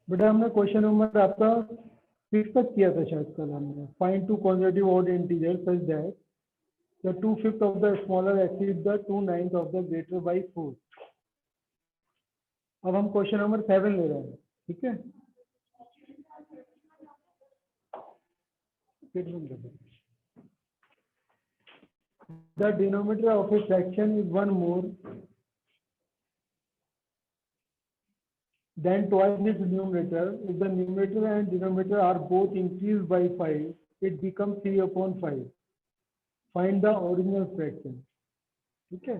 बेटा हमने question number आपका 6 तक किया था शायद कल हमने, find two consecutive odd integer such that the 2/5 of the smaller exceed the 2/9 of the greater by 4। अब हम क्वेश्चन नंबर 7 ले रहे हैं, ठीक है। The denominator of a fraction is one more than twice its numerator. If the numerator and denominator are both increased by 5, it becomes 3/5. Find the original fraction. ठीक है।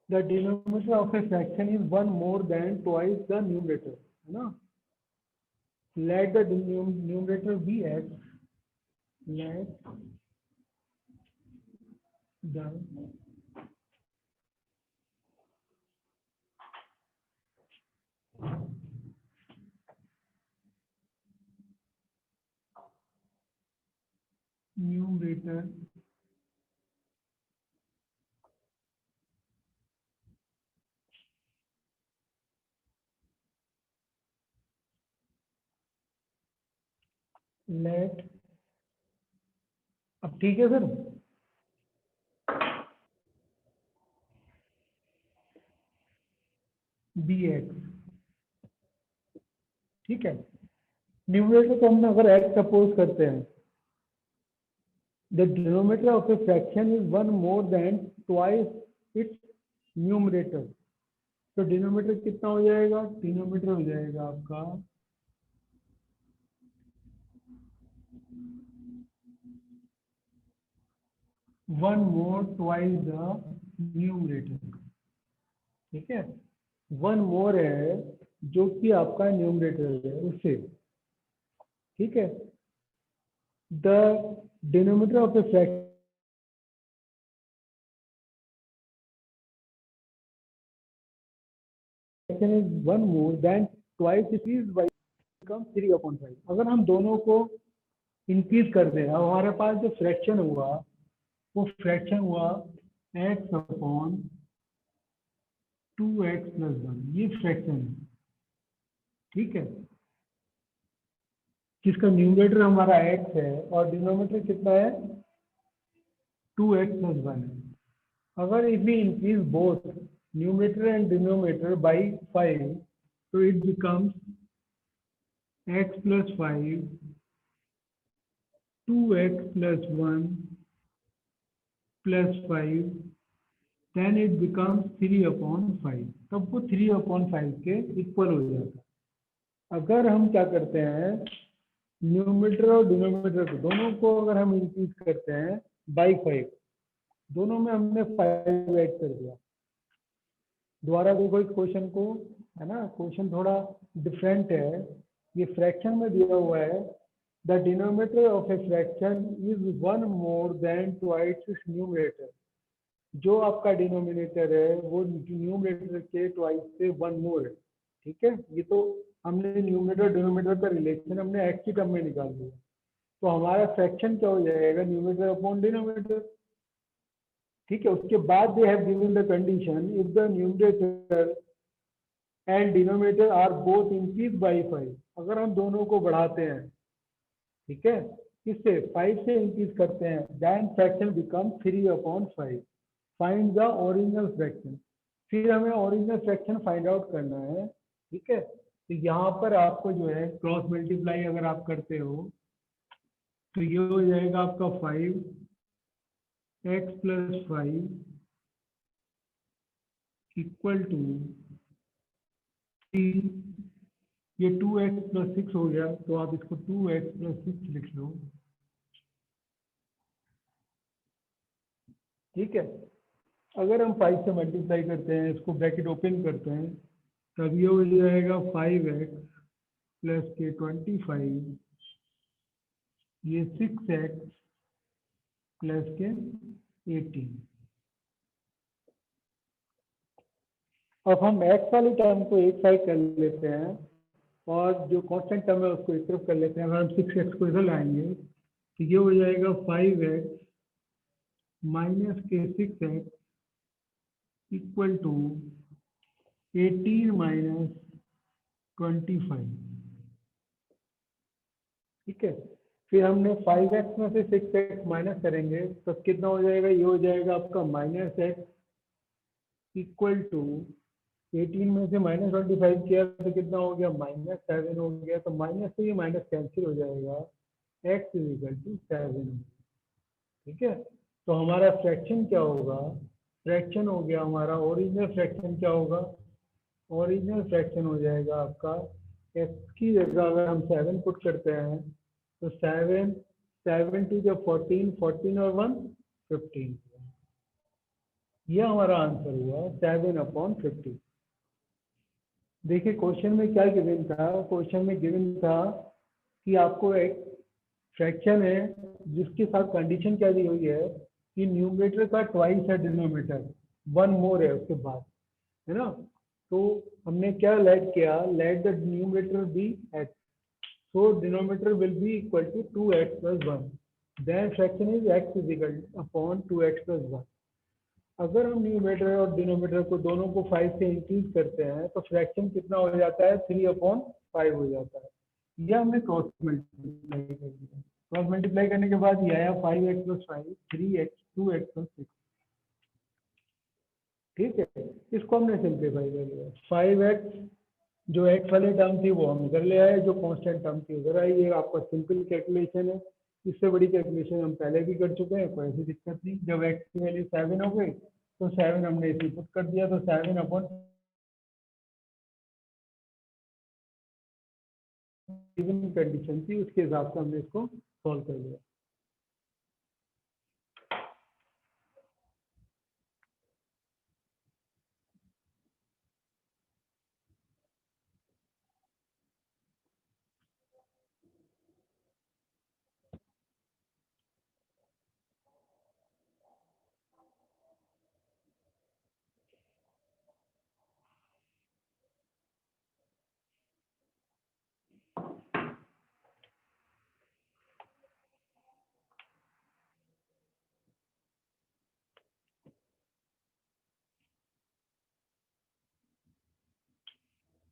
The denominator of a fraction is one more than twice the numerator, है ना। Let the numerator be x. Let the numerator let, अब ठीक है sir, B x, ठीक है। Numerator को हम अगर एक्स सपोज करते हैं, the denominator of a fraction is one more than twice its numerator. तो डिनोमिनेटर कितना हो जाएगा, डिनोमिनेटर हो जाएगा आपका one more twice the numerator, ठीक है। वन मोर है जो कि आपका न्यूमरेटर है उससे, ठीक है। The denominator of a fraction is one more than twice it is by become 3/5। अगर हम दोनों को इंक्रीज कर दें, अब हमारे पास जो फ्रैक्शन हुआ वो फ्रैक्शन हुआ x अपॉन 2x प्लस 1, ये फ्रैक्शन है, ठीक है। जिसका न्यूमरेटर हमारा x है और डिनोमिनेटर कितना है 2x प्लस 1 है। अगर if we increase both numerator and denominator by 5, so it becomes x plus 5, 2x plus 1 plus 5, then it becomes 3/5। तब वो 3/5 के इक्वल हो जाता है। अगर हम क्या करते हैं, न्यूमरेटर और डिनोमिनेटर को दोनों को अगर हम इंक्रीज करते हैं बाई 5, दोनों में हमने 5 ऐड कर दिया। दोबारा देखो इस क्वेश्चन को, है ना, क्वेश्चन थोड़ा डिफरेंट है। ये फ्रैक्शन में दिया हुआ है, the denominator of a fraction is one more than twice its numerator. जो आपका डिनोमिनेटर है वो न्यूमरेटर के ट्वाइस से वन मोर है, ठीक है। ये तो हमने न्यूमरेटर डिनोमिनेटर का रिलेशन हमने एक्स की टर्म में निकाल दिया। तो हमारा फ्रैक्शन क्या हो जाएगा, न्यूमरेटर अपॉन डिनोमिनेटर, ठीक है। उसके बाद they have given the condition if the numerator and denominator are both increase by 5। अगर हम दोनों को बढ़ाते हैं, ठीक है, किससे 5 से इंक्रीज करते हैं, then fraction become 3/5। Find the original fraction. फिर हमें ओरिजिनल फ्रैक्शन फाइंड आउट करना है, ठीक है। तो यहाँ पर आपको जो है क्रॉस मल्टीप्लाई अगर आप करते हो तो ये हो जाएगा आपका 5x प्लस 5 इक्वल टू 3। ये 2x प्लस 6 हो गया, तो आप इसको 2x प्लस 6 लिख लो, ठीक है। अगर हम 5 से मल्टीप्लाई करते हैं, इसको ब्रैकेट ओपन करते हैं, तब ये हो जाएगा 5x प्लस के 25, ये 6x प्लस के 18। अब हम x वाली टर्म को एक साइड कर लेते हैं, और जो कांस्टेंट टर्म है उसको एक तरफ कर लेते हैं। अगर हम 6x को इधर लाएंगे तो ये हो जाएगा 5x माइनस के 6x इक्वल टू 18 माइनस 25। ठीक है, फिर हमने 5x में से 6x माइनस करेंगे तो कितना हो जाएगा, ये हो जाएगा आपका माइनस एक्स इक्वल टू 18 में से माइनस 25 किया तो कितना हो गया, -7 हो गया। तो माइनस से ये माइनस कैंसिल हो जाएगा, x इज इक्वल टू 7। ठीक है, तो हमारा फ्रैक्शन क्या होगा, फ्रैक्शन हो गया हमारा ओरिजिनल फ्रैक्शन क्या होगा, ओरिजिनल फ्रैक्शन हो जाएगा आपका x की जगह अगर हम 7 पुट करते हैं तो 7 7 टू जब 14 14 और 1 15। यह हमारा आंसर हुआ 7/50। देखिए क्वेश्चन में क्या गिवन था, क्वेश्चन में गिवन था कि आपको एक फ्रैक्शन है जिसके साथ कंडीशन क्या दी हुई है कि न्यूमरेटर का ट्वाइस है डिनोमिनेटर, 1 मोर है उसके बाद, है ना। तो हमने क्या लेट किया, let the numerator be x, so denominator will be equal to 2x plus 1, then fraction is x is equal upon 2x plus 1। अगर हम न्यूमरेटर और डिनोमिनेटर को दोनों को 5 से इंक्रीज करते हैं तो फ्रैक्शन कितना हो जाता है, 3/5 हो जाता है। यह हमने क्रॉस मल्टीप्लाई कर दिया, क्रॉस मल्टीप्लाई करने के बाद ये आया 5x plus 5 3x 2x plus 6। ठीक है, इसको हमने सिंप्लीफाई कर लिया। 5x जो x वाली टर्म थी वो हम इधर ले आए, जो कांस्टेंट टर्म थी उधर आई। ये आपका सिंपल कैलकुलेशन है, इससे बड़ी कैलकुलेशन हम पहले भी कर चुके हैं, कोई ऐसी दिक्कत नहीं। जब x की वैल्यू 7 हो गई तो 7 हमने इसी पुट कर दिया, तो 7/, कंडीशन थी उसके हिसाब से हमने इसको सॉल्व कर लिया।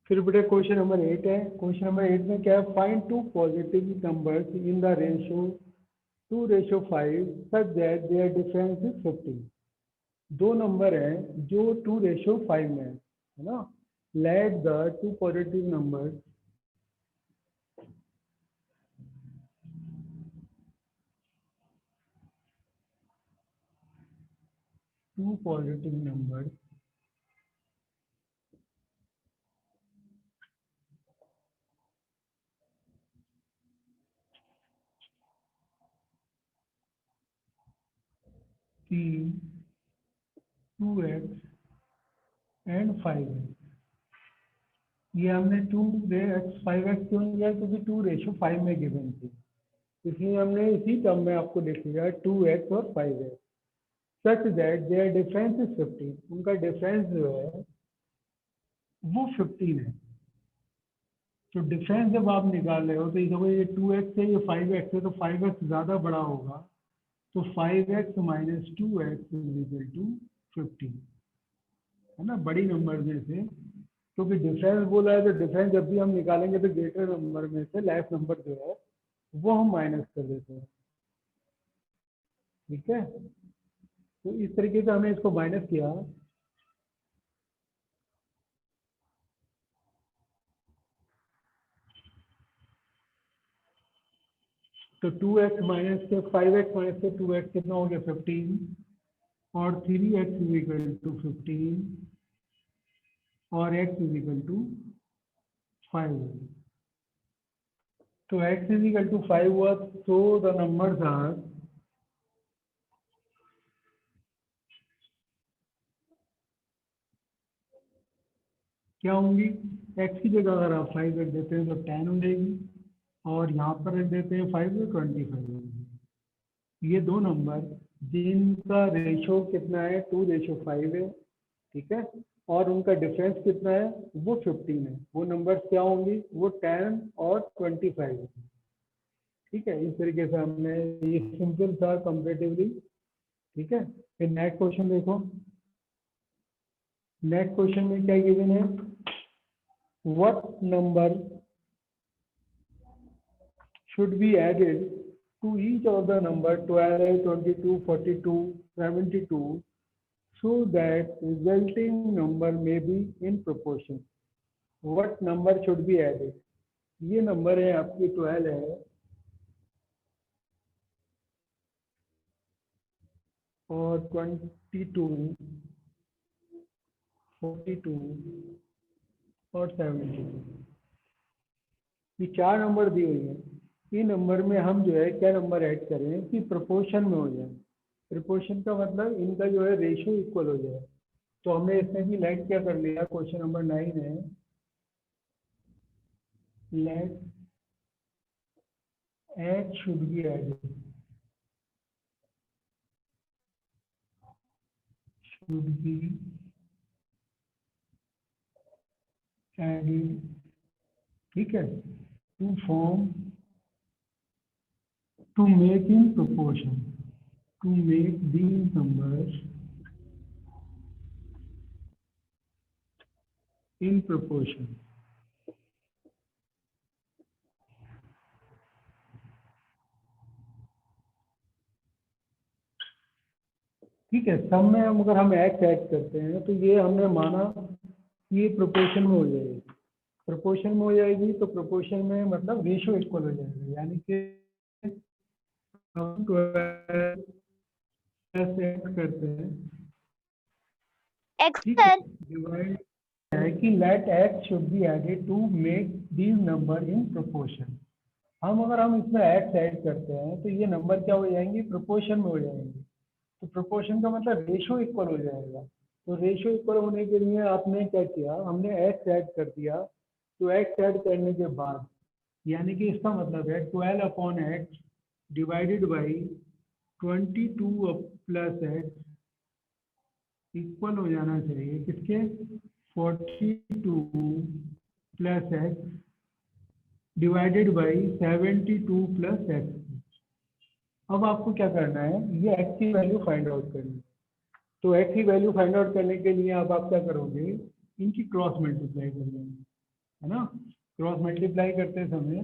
फिर बेटा क्वेश्चन नंबर 8 है। क्वेश्चन नंबर 8 में क्या है, find 2 positive numbers in the ratio 2/5 such that their difference is 50। दो नंबर हैं जो 2/5 में है ना। लेट द 2 पॉजिटिव नंबर्स की 2x एंड 5x। ये हमने 2x 5x क्यों लिया, क्योंकि 2/5 में गिवन थी, इसलिए हमने इसी टर्म में आपको लिख लिया 2x और 5x such that their difference is 15। उनका डिफरेंस जो है वो 15 है। तो डिफरेंस जब आप निकाल रहे हो तो देखो ये 2x है, ये 5x है, तो 5x ज़्यादा बड़ा होगा, तो 5x minus 2x is equal to 15, है ना। बड़ी नंबर में से क्योंकि डिफरेंस बोला है तो डिफरेंस जब भी हम निकालेंगे तो ग्रेटर नंबर में से लेस नंबर जो है वो हम माइनस कर देते हैं। ठीक है, तो इस तरीके से हमने इसको माइनस किया। तो 2x माइनस से 5x माइनस से 2x कितना हो गया 15, और 3x इज इक्वल टू 15 और x इज इक्वल टू 5। तो x इज इक्वल टू 5 हुआ, तो द नंबर्स आर क्या होंगी, x की जगह अगर आप 5 रख देते हैं तो 10 हो जाएगी, और यहाँ पर रख देते हैं 5 तो 25 होगी। ये दो नंबर जिनका रेशो कितना है 2/5 है, ठीक है, और उनका डिफरेंस कितना है, वो 15 है। वो नंबर क्या होंगी, वो 10 और 25 है। ठीक है, इस तरीके से हमने, ये सिंपल था कंपेरेटिवली। ठीक है, फिर नेक्स्ट क्वेश्चन देखो। नेक्स्ट क्वेश्चन में क्या गिवन है, what number should be added to each of the number 12, 22, 42, 72 so that resulting number may be in proportion. What number should be added? ये नंबर है आपकी 12 है और 22, 42 और 72, ये 4 नंबर दी हुई है। ये नंबर में हम जो है क्या नंबर ऐड करें कि प्रोपोर्शन में हो जाए। प्रोपोर्शन का मतलब इनका जो है रेशियो इक्वल हो जाए। तो हमने इसमें भी लेट क्या कर लिया, क्वेश्चन नंबर 9 है, let H should be added, should be added, ठीक है, to form, to make in proportion, to make these numbers in proportion. ठीक है, सब में हम अगर हम एक्स ऐड करते हैं तो ये हमने माना कि ये प्रोपोर्शन में हो जाएगी। प्रोपोर्शन में हो जाएगी तो प्रोपोर्शन में मतलब रेशियो इक्वल हो जाएगा, यानी कि हम 12 ऐड करते हैं, ठीक है, डिवाइड है कि let x should be added to make these number in proportion. हम इसमें एक्स ऐड करते हैं तो ये नंबर क्या हो जाएंगे, प्रोपोर्शन में हो जाएंगे। तो प्रोपोर्शन का मतलब रेशियो इक्वल हो जाएगा। तो रेशियो इक्वल होने के लिए आपने क्या किया, हमने एक्स ऐड कर दिया। तो एक्स ऐड करने के बाद यानी कि इसका मतलब है 12 upon x divided by 22 plus x equal हो जाना चाहिए किसके, 42 plus x divided by 72 plus x. अब आपको क्या करना है, ये एक्स की वैल्यू फाइंड आउट करनी है। तो एक्स की वैल्यू फाइंड आउट करने के लिए अब आप क्या करोगे, इनकी क्रॉस मल्टीप्लाई कर लेंगे, है ना। क्रॉस मल्टीप्लाई करते समय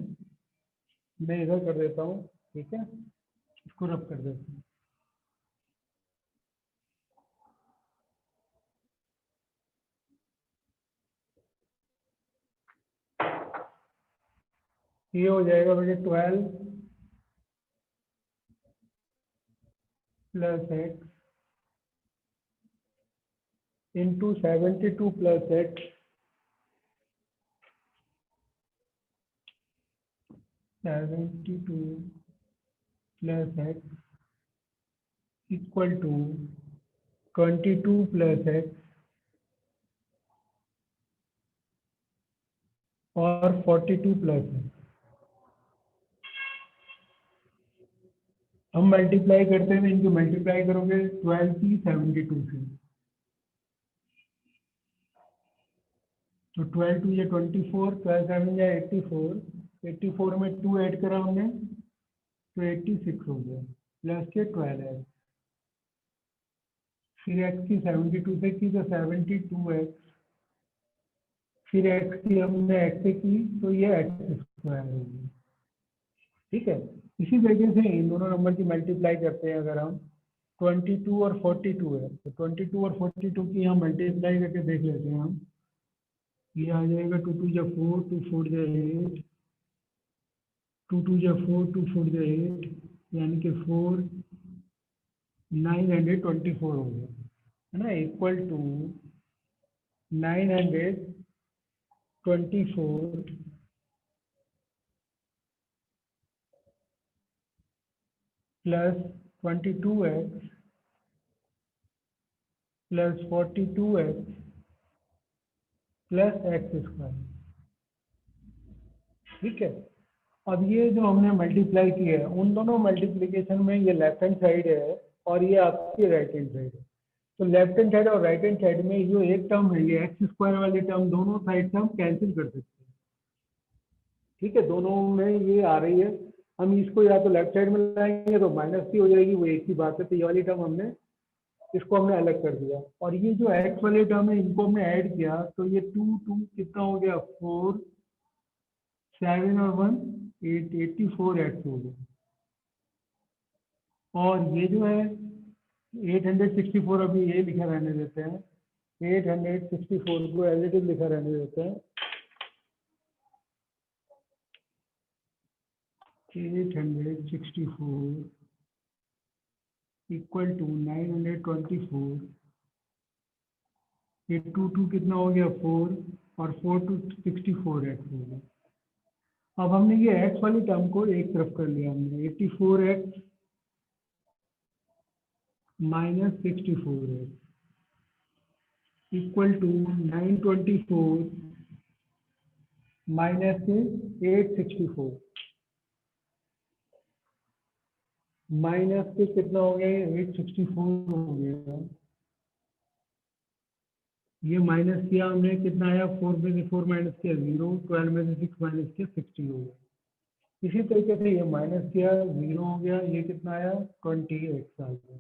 मैं इधर कर देता हूँ, ठीक है, इसको रब कर देता हूँ। ये हो जाएगा बेटे 12 plus x into 72 plus x 72 plus x equal to 22 plus x और 42 प्लस एक्स। हम मल्टीप्लाई करते हैं, इनको मल्टीप्लाई करोगे 12 की 72 से, तो 12 टू या 24, 12 7 या 84, 84 में 2 ऐड करा हमने तो 86 हो गया, प्लस के 12 है, फिर एक्स की 72 से की तो 72 एक्स, फिर एक्स की हमने एक्स से की तो ये एक्स स्क्वायर हो गया। ठीक है, इसी तरीके से इन दोनों नंबर की मल्टीप्लाई करते हैं। अगर हम 22 और 42 है तो 22 और 42 की हम मल्टीप्लाई करके देख लेते हैं हम। ये आ जाएगा 2 2 जा 4, 2 4 जा 8, 2 2 जा 4, 2 4 जा 8, यानी कि 4 924 हो गया, है ना, equal to 924 plus 22x plus 42x plus x square. ठीक है, अब ये जो हमने मल्टीप्लाई किया है उन दोनों मल्टीप्लिकेशन में ये लेफ्ट हैंड साइड है और ये आपकी राइट हैंड साइड है। तो लेफ्ट हैंड साइड और राइट हैंड साइड में जो एक टर्म है ये एक्स स्क्वायर वाली टर्म, दोनों साइड से हम कैंसिल कर सकते हैं। ठीक है, दोनों में ये आ रही है, हम इसको या तो लेफ्ट साइड में लाएंगे तो माइनस सी हो जाएगी, वो एक ही बात है। तो ये वाली टर्म हमने, इसको हमने अलग कर दिया, और ये जो एक्स वाले टर्म है इनको हमने ऐड किया, तो ये 2 कितना हो गया, 4, 7 और 1 8, 84 एक्स हो गया। और ये जो है 864, अभी ये लिखा रहने देते हैं, 864 को एज इट इज लिखा रहने देते हैं, 864 इक्वल टू 924, ये 2 कितना हो गया, 4, और 4 to 64 एक्स हो गया। अब हमने ये एक्स वाली टर्म को एक तरफ कर लिया हमने, 84x minus 64x equal to 924 minus 864, minus से कितना हो गया, 864 हो गया। ये माइनस किया हमने, कितना आया, 4 में से 4 माइनस किया 0, 12 में से 6 माइनस किया 60 हो गया। इसी तरीके से ये माइनस किया 0 हो गया, ये कितना आया, 20x आ गया।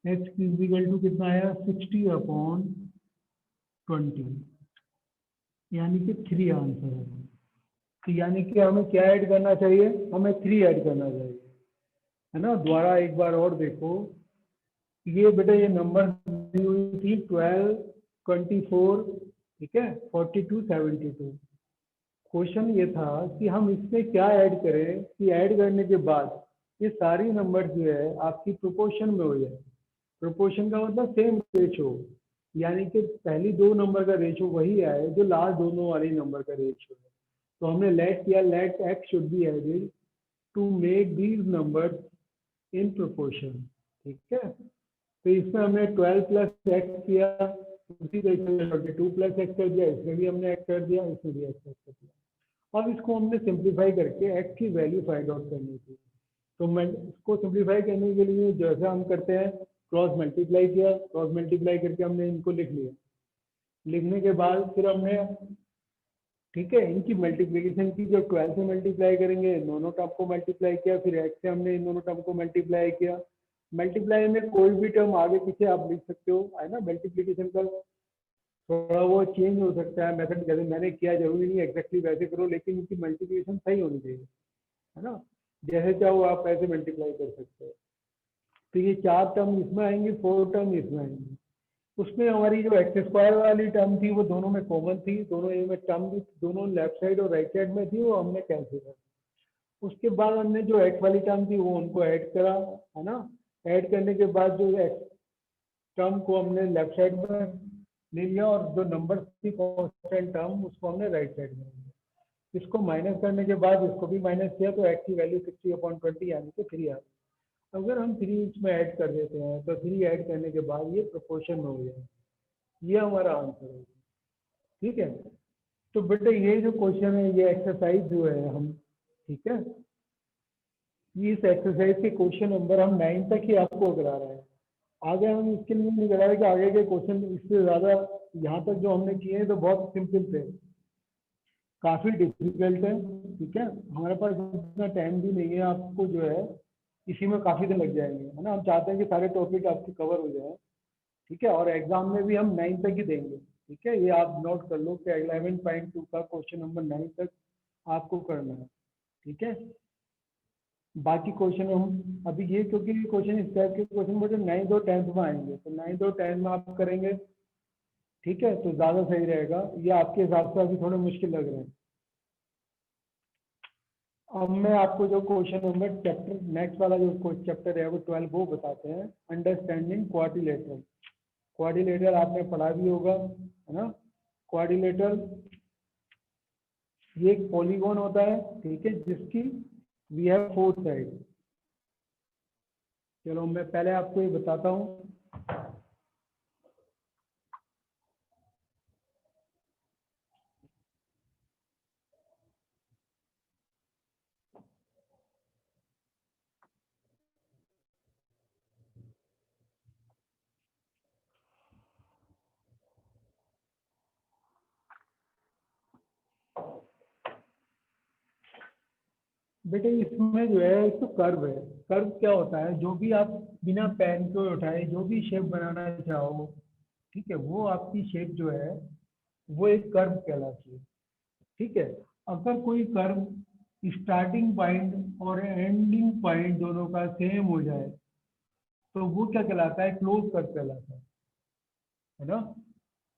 x इक्वल टू कितना आया, 60/20, यानी कि 3 आंसर है। तो यानी कि हमें क्या ऐड करना चाहिए, हमें 3 ऐड करना चाहिए, है ना। दोबारा एक बार और देखो, ये बेटा ये नंबर दी हुई थी 12, 24, ठीक है, 42, 72। क्वेश्चन ये था कि हम इसमें क्या ऐड करें कि ऐड करने के बाद ये सारी नंबर जो है आपकी प्रोपोर्शन में हो जाए। प्रोपोर्शन का मतलब सेम रेशो, यानी कि पहली 2 नंबर का रेशो वही आए जो लास्ट दोनों वाली नंबर का रेशो है। तो हमने लेट किया, let x should be added to make these numbers in proportion, ठीक है। तो इसमें हमने 12 प्लस एक्स किया, उसी तरीके से 22 प्लस एक्स कर दिया, इसमें भी हमने एक्स कर दिया, इसमें भी एक्स कर दिया। अब इसको हमने सिंप्लीफाई करके एक्स की वैल्यू फाइंड आउट करनी थी। तो मैं इसको सिंप्लीफाई करने के लिए जैसा हम करते हैं, क्रॉस मल्टीप्लाई किया, क्रॉस मल्टीप्लाई करके हमने इनको लिख लिया। लिखने के बाद फिर हमने, ठीक है, इनकी मल्टीप्लिकेशन की, जब 12 से मल्टीप्लाई करेंगे दोनों टर्म को मल्टीप्लाई किया, फिर एक्स से हमने इन दोनों टर्म को मल्टीप्लाई किया। मल्टीप्लाई में कोई भी टर्म आगे पीछे आप लिख सकते हो, है ना। मल्टीप्लिकेशन का थोड़ा वो चेंज हो सकता है मेथड, जैसे मैंने किया, जरूरी नहीं एग्जैक्टली वैसे करो, लेकिन इनकी मल्टीप्लिकेशन सही होनी चाहिए, है ना। जैसे चाहो आप ऐसे मल्टीप्लाई कर सकते हो। तो ये 4 टर्म इसमें आएंगे, 4 टर्म इसमें आएंगे। उसमें हमारी जो एक्स स्क्वायर वाली टर्म थी वो दोनों में कॉमन थी, दोनों ए में टर्म भी दोनों लेफ्ट साइड और राइट साइड में थी, वो हमने कैंसिल कर। उसके बाद हमने जो एक्स वाली टर्म थी वो उनको ऐड करा, है ना। ऐड करने के बाद जो एक्स टर्म को हमने लेफ्ट साइड में ले लिया, और जो नंबर थी कॉन्स्टेंट टर्म उसको हमने राइट साइड में लिया। इसको माइनस करने के बाद इसको भी माइनस किया, तो एक्स की वैल्यू 60/20 यानी कि 3 आ गई। अगर हम 3 इसमें ऐड कर देते हैं तो 3 ऐड करने के बाद ये प्रोपोर्शन में हो जाए, ये हमारा आंसर है, ठीक है। तो बेटे ये जो क्वेश्चन है, ये एक्सरसाइज जो है हम, ठीक है, इस एक्सरसाइज के क्वेश्चन नंबर हम 9 तक ही आपको करा रहे हैं। आगे हम इसके लिए नहीं करा रहे कि आगे के क्वेश्चन इससे ज़्यादा, यहाँ तक जो हमने किए हैं तो बहुत सिंपल थे, काफ़ी डिफिकल्ट है, ठीक है। हमारे पास इतना टाइम भी नहीं है, आपको जो है इसी में काफ़ी दिन लग जाएंगे, है ना। हम चाहते हैं कि सारे टॉपिक आपके कवर हो जाए, ठीक है, और एग्जाम में भी हम 9 तक ही देंगे, ठीक है। ये आप नोट कर लो कि 11.2 का क्वेश्चन नंबर 9 तक आपको करना है, ठीक है। बाकी क्वेश्चन हम अभी ये, क्योंकि क्वेश्चन इस टाइप के क्वेश्चन मुझे 9th और 10th में आएंगे, तो 9th और 10th में आप करेंगे, ठीक है, तो ज़्यादा सही रहेगा। ये आपके हिसाब से अभी थोड़े मुश्किल लग रहे हैं। अब मैं आपको जो क्वेश्चन नंबर चैप्टर नेक्स्ट वाला जो चैप्टर है वो 12 वो बताते हैं, अंडरस्टैंडिंग क्वाड्रिलेटरल। क्वाड्रिलेटरल आपने पढ़ा भी होगा, है ना। क्वाड्रिलेटरल ये एक पॉलीगॉन होता है, ठीक है, जिसकी वी हैव 4 साइड। चलो मैं पहले आपको ये बताता हूँ। बेटे इसमें जो है एक तो कर्व है। कर्व क्या होता है, जो भी आप बिना पेन को उठाए जो भी शेप बनाना चाहो, ठीक है, वो आपकी शेप जो है वो एक कर्व कहलाती है। ठीक है। अगर कोई कर्व स्टार्टिंग पॉइंट और एंडिंग पॉइंट दोनों का सेम हो जाए तो वो क्या कहलाता है, क्लोज कर्व कहलाता है ना।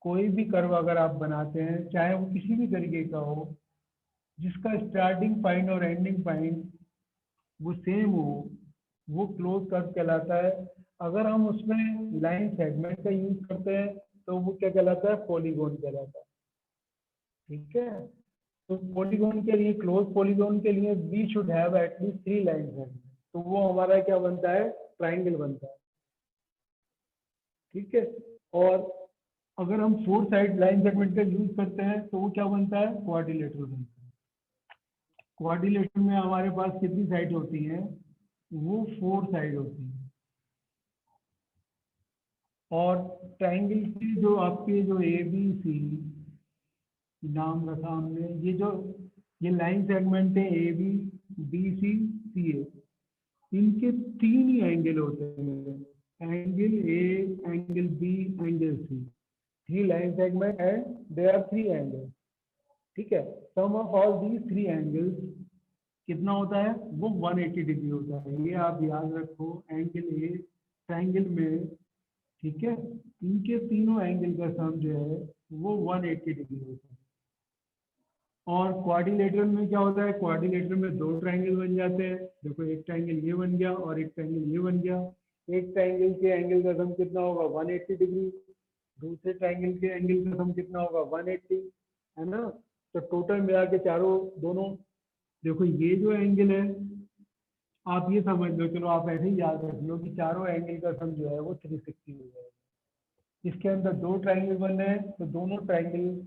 कोई भी कर्व अगर आप बनाते हैं, चाहे वो किसी भी तरीके का हो, जिसका स्टार्टिंग पॉइंट और एंडिंग पॉइंट वो सेम हो, वो क्लोज कर्व कहलाता है। अगर हम उसमें लाइन सेगमेंट का यूज करते हैं तो वो क्या कहलाता है, पॉलीगॉन कहलाता है। ठीक है। तो पॉलीगॉन के लिए, क्लोज पॉलीगॉन के लिए we should have at least 3 line segment, तो वो हमारा क्या बनता है, ट्राइंगल बनता है। ठीक है। और अगर हम 4 साइड लाइन सेगमेंट का यूज करते हैं तो वो क्या बनता है, क्वाड्रिलेटरल बनता है। क्वाड्रिलेटरल में हमारे पास कितनी साइड होती हैं, वो 4 साइड होती हैं। और ट्राइंगल की जो आपके जो ए बी सी नाम रखा हमने, ये लाइन सेगमेंट है ए बी, बी सी, सी ए, इनके 3 ही एंगल होते हैं, angle A, angle B, angle C. 3 line segment and there are 3 angles. ठीक है। Sum of all these 3 angles कितना होता है, वो 180 डिग्री होता है। ये आप याद रखो, एंगल ए ट्राइंगल में, ठीक है, इनके तीनों एंगल का सम जो है वो 180 डिग्री होता है। और क्वाड्रिलेटरल में क्या होता है, क्वाड्रिलेटरल में 2 ट्राइंगल बन जाते हैं। देखो, एक ट्राइंगल ये बन गया और एक ट्राइंगल ये बन गया। एक ट्राइंगल के एंगल का सम कितना होगा, 180 डिग्री। दूसरे ट्राइंगल के एंगल का सम कितना होगा, 180, है ना। तो टोटल मिला के चारों, दोनों, देखो ये जो एंगल है, आप ये समझ लो, चलो आप ऐसे ही याद रख लो कि चारों एंगल का सम जो है वो 360 हो जाएगा। इसके अंदर 2 ट्राइंगल बन रहे हैं तो दोनों ट्राइंगल,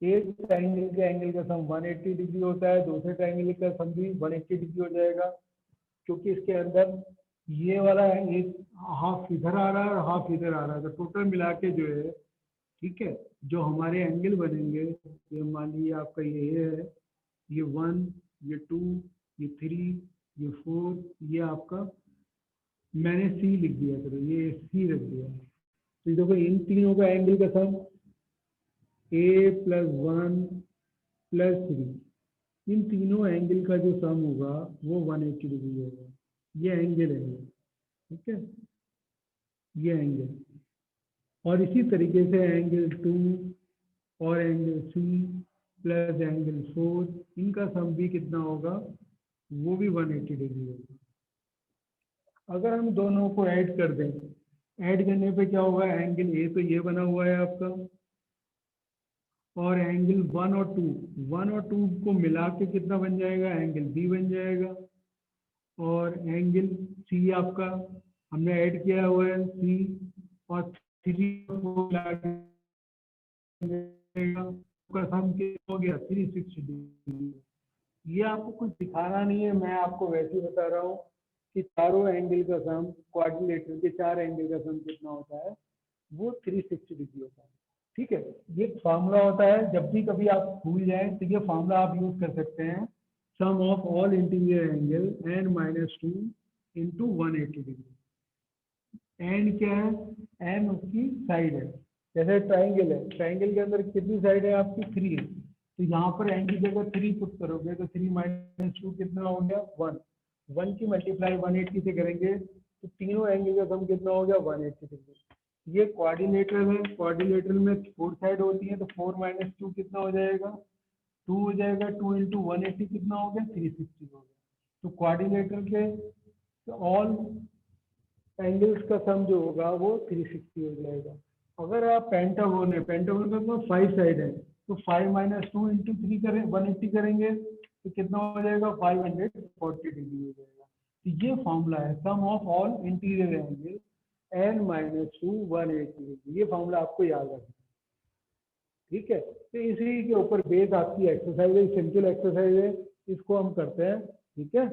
एक ट्राइंगल के एंगल का सम 180 डिग्री होता है, दूसरे ट्राइंगल का सम भी 180 डिग्री हो जाएगा। क्योंकि इसके अंदर ये वाला है, एक हाफ इधर आ रहा है और हाफ इधर आ रहा है, तो टोटल मिला के जो है, ठीक है, जो हमारे एंगल बनेंगे, ये मान लीजिए आपका ये है, ये 1, ये 2, ये 3, ये 4, ये आपका, मैंने सी लिख दिया, चलो ये सी रख दिया। तो देखो इन तीनों का एंगल का सम ए प्लस 1 प्लस 3, इन तीनों एंगल का जो सम होगा वो 180 डिग्री होगा। ये एंगल है ये, ठीक है, ये एंगल। और इसी तरीके से एंगल 2 और एंगल सी प्लस एंगल 4, इनका सम भी कितना होगा, वो भी 180 डिग्री होगा। अगर हम दोनों को ऐड कर दें, ऐड करने पे क्या होगा, एंगल ए तो ये बना हुआ है आपका, और एंगल 1 और 2 को मिला के कितना बन जाएगा, एंगल बी बन जाएगा। और एंगल सी आपका हमने ऐड किया हुआ है, सी, और 3 को मिला के का सम कितना हो गया, 360 डिग्री। ये आपको कुछ दिखाना नहीं है, मैं आपको वैसे ही बता रहा हूँ कि चारों एंगल का सम, क्वाड्रिलेटरल के 4 एंगल का सम कितना होता है, वो 360 डिग्री होता है। ठीक है। ये फार्मूला होता है, जब भी कभी आप भूल जाएं तो ये फार्मूला आप यूज कर सकते हैं, sum of all interior angle n-2 into 180 degree. N क्या है, एन उसकी साइड है। जैसे ट्राइंगल है, ट्राइंगल के अंदर कितनी साइड है आपकी, 3 है, तो यहाँ पर एन की जगह 3 पुट करोगे तो 3 - 2 कितना हो गया, 1। 1 की मल्टीप्लाई 180 से करेंगे तो तीनों एंगल का सम कितना हो गया, 180 डिग्री। ये क्वाड्रिलेटरल है, क्वाड्रिलेटरल में 4 साइड होती है, तो 4 - 2 कितना हो जाएगा, 2 हो जाएगा। 2 इंटू 180 कितना हो गया, 360 हो गया। तो क्वाड्रिलेटरल के ऑल एंगल्स का सम जो होगा वो 360 हो जाएगा। अगर आप पेंटागोन है, पेंटागोन का मतलब 5 साइड है, तो 5 - 2 इंटू 3 करें, 180 करेंगे तो कितना हो जाएगा, 540 डिग्री हो जाएगा। तो ये फॉर्मूला है, sum of all interior angle n-2 180 degree. ये फॉर्मूला आपको याद रखना है। ठीक है। तो इसी के ऊपर बेस आपकी एक्सरसाइज है, सिंपल एक्सरसाइज है, इसको हम करते हैं। ठीक है।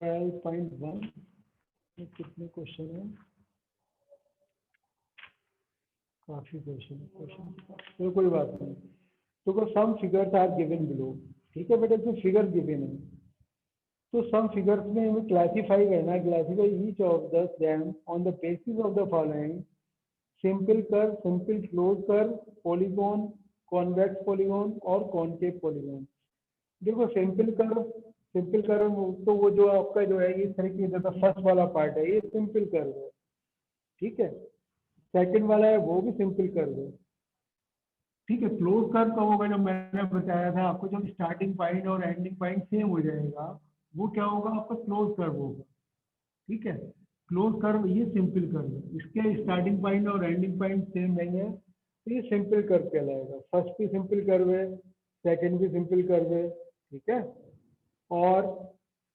12.1 कितने क्वेश्चन है? काफी क्वेश्चन तो कोई बात नहीं। तो some figures are given below, ठीक है बेटा, इसमें फिगर गिवन है। तो सम फिगर्स में हमें क्लासीफाई करना है, classify each of the them on the basis of the following: simple curve, simple close curve, polygon, convex polygon और कॉनकेव पॉलीगॉन। देखो सिंपल कर्व तो वो जो आपका जो है इस तरीके से फर्स्ट वाला पार्ट है, ये सिंपल कर्व है, ठीक है। सेकंड वाला है वो भी सिंपल कर्व है, ठीक है। क्लोज कर्व का होगा, जो मैंने बताया था आपको, जब स्टार्टिंग पॉइंट और एंडिंग पॉइंट सेम हो जाएगा, वो क्या होगा, आपका क्लोज कर्व होगा, ठीक है। क्लोज कर्व ये सिंपल कर्व है, इसके स्टार्टिंग पॉइंट और एंडिंग पॉइंट सेम नहीं है, तो ये सिंपल कर्व कहलाएगा। फर्स्ट भी सिंपल कर्व है, सेकंड भी सिंपल कर्व है, ठीक है। और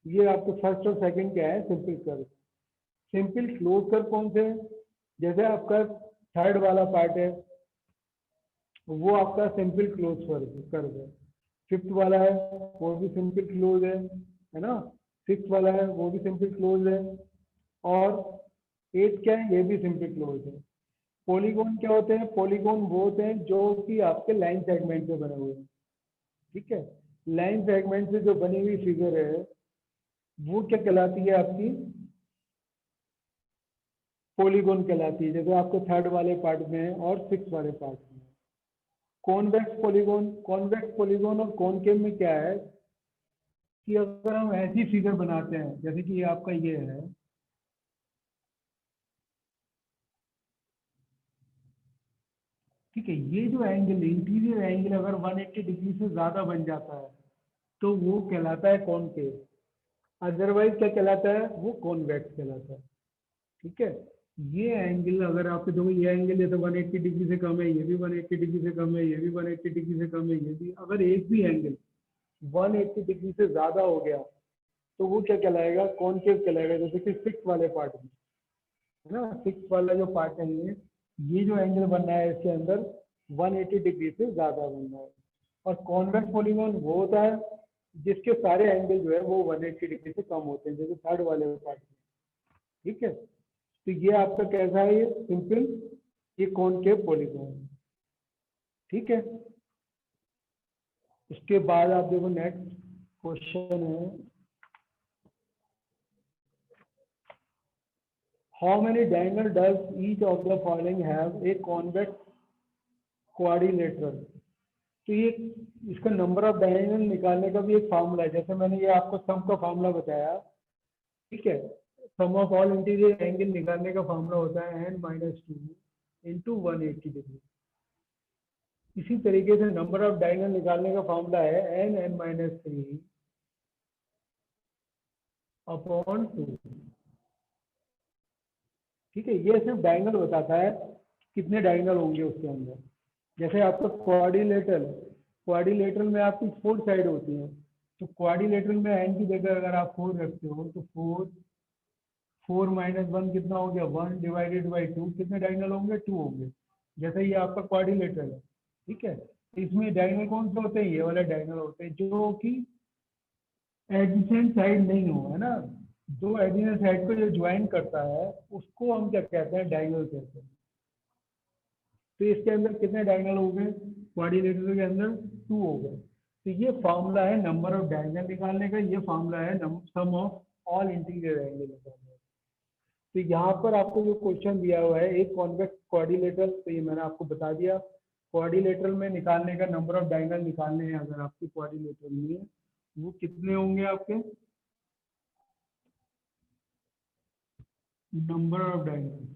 ये आपके फर्स्ट और सेकंड क्या है, simple curve. Simple close curve कौन से है? जैसे आपका थर्ड वाला पार्ट है, वो आपका सिंपल क्लोज कर्व है। फिफ्थ वाला है वो भी सिंपल क्लोज है ना। सिक्स वाला है वो भी सिंपल क्लोज है। और एट क्या है, ये भी सिंपल क्लोज है। पॉलीगॉन क्या होते हैं? पॉलीगॉन वो होते हैं जो कि आपके लाइन सेगमेंट से बने हुए हैं, ठीक है। लाइन सेगमेंट से जो बनी हुई फिगर है वो क्या कहलाती है, आपकी पॉलीगॉन कहलाती है, जैसे आपके थर्ड वाले पार्ट में है और सिक्स वाले पार्ट में। कॉन्वेक्स पॉलीगॉन और कॉनकेव में क्या है कि अगर हम ऐसी फिगर बनाते हैं, जैसे कि ये आपका ये है, ठीक है, ये जो एंगल, इंटीरियर एंगल अगर 180 डिग्री से ज्यादा बन जाता है तो वो कहलाता है कॉनकेव। अदरवाइज क्या कहलाता है, वो कॉन्वेक्स कहलाता है, ठीक है। ये एंगल अगर आपको देखो, ये एंगल जैसे 180 डिग्री से कम है, ये भी 180 डिग्री से कम है, ये भी 180 डिग्री से कम है, ये भी, अगर एक भी एंगल 180 डिग्री से ज्यादा हो गया तो वो क्या कहलाएगा, कॉनकेव कहलाएगा। जैसे कि सिक्स वाले पार्ट में है ना, सिक्स वाला जो पार्ट है, ये जो एंगल बन रहा है इसके अंदर 180 डिग्री से ज्यादा बन रहा है। और कॉन्वेक्स पॉलीगॉन वो होता है जिसके सारे एंगल जो है वो 180 डिग्री से कम होते हैं, जैसे थर्ड वाले पार्ट में, ठीक है। तो ये आपका कैसा है, ये सिंपल, ये कॉनकेव पॉलीगॉन, ठीक है। इसके बाद आप देखो नेक्स्ट क्वेश्चन है, how many diagonal does each of the following have a convex quadrilateral. तो ये इसका नंबर ऑफ डायगोनल निकालने का भी एक फार्मूला है, जैसे मैंने ये आपको सम का फार्मूला बताया, ठीक है। Sum of all interior angle निकालने का फार्मूला होता है n-2 इंटू 180 डिग्री। इसी तरीके से नंबर ऑफ डायगोनल निकालने का फार्मूला है n-3 अपॉन 2, ठीक है। ये सिर्फ डायगोनल बताता है कितने डायगोनल होंगे उसके अंदर। जैसे आपका क्वाड्रिलेटरल में आपकी 4 साइड होती है, तो क्वाड्रिलेटरल में n की जगह अगर आप 4 रखते हो तो 4 माइनस 1 कितना हो गया, 1 डिवाइडेड बाई 2, कितने डायगोनल होंगे, 2 होंगे। जैसे ये आपका क्वाड्रिलेटरल है, ठीक है। तो इसमें डायगोनल कौन से होते हैं, ये वाले डायगोनल होते हैं जो कि एडजेसेंट साइड नहीं हो, है ना। दो एडजेसेंट साइड को जो ज्वाइन करता है उसको हम क्या कहते हैं, डायगोनल कहते हैं। तो इसके अंदर कितने डायगोनल हो गए, क्वाड्रिलेटरल के अंदर 2 हो गए। तो ये फार्मूला है नंबर ऑफ डायगोनल निकालने का, ये फार्मूला है sum of all interior angle निकालने का। तो यहाँ पर आपको जो क्वेश्चन दिया हुआ है एक कॉन्वेक्स क्वाड्रिलेटरल, तो ये मैंने आपको बता दिया। क्वाड्रिलेटरल में निकालने का नंबर ऑफ डायगोनल निकालने हैं अगर आपकी क्वाड्रिलेटरल में, वो कितने होंगे आपके, नंबर ऑफ डायगोनल,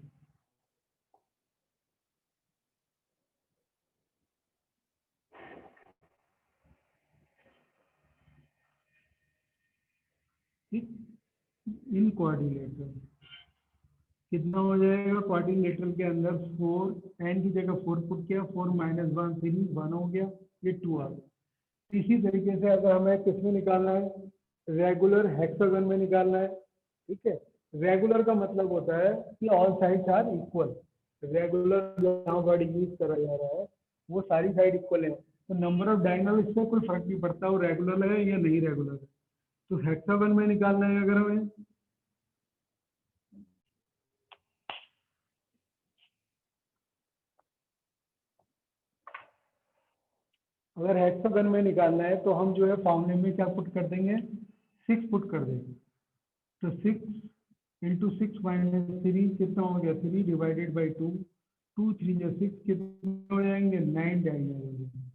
ठीक, इन क्वाड्रिलेटरल कितना हो जाएगा, क्वाड्रिलेटरल के अंदर 4, एन की जगह 4 पुट किया, 4 माइनस 1 3, 1 हो गया, ये 2 आ गया। इसी तरीके से अगर हमें किस में निकालना है, रेगुलर हेक्सागन में निकालना है, ठीक है। रेगुलर का मतलब होता है कि all sides are equal. Regular जो यहाँ वर्ड यूज करा जा रहा है वो सारी साइड इक्वल है, तो नंबर ऑफ डायगोनल इससे कोई फर्क नहीं पड़ता वो रेगुलर है या नहीं रेगुलर है, तो हेक्सागन में निकालना है अगर हमें, अगर हेक्सागन में निकालना है तो हम जो है फॉर्मूले में क्या पुट कर देंगे, 6 पुट कर देंगे। तो 6 × 6 - 3 कितना हो गया, 3 डिवाइडेड बाई 2, 2 3 6 कितने हो जाएंगे, 9 जाएंगे।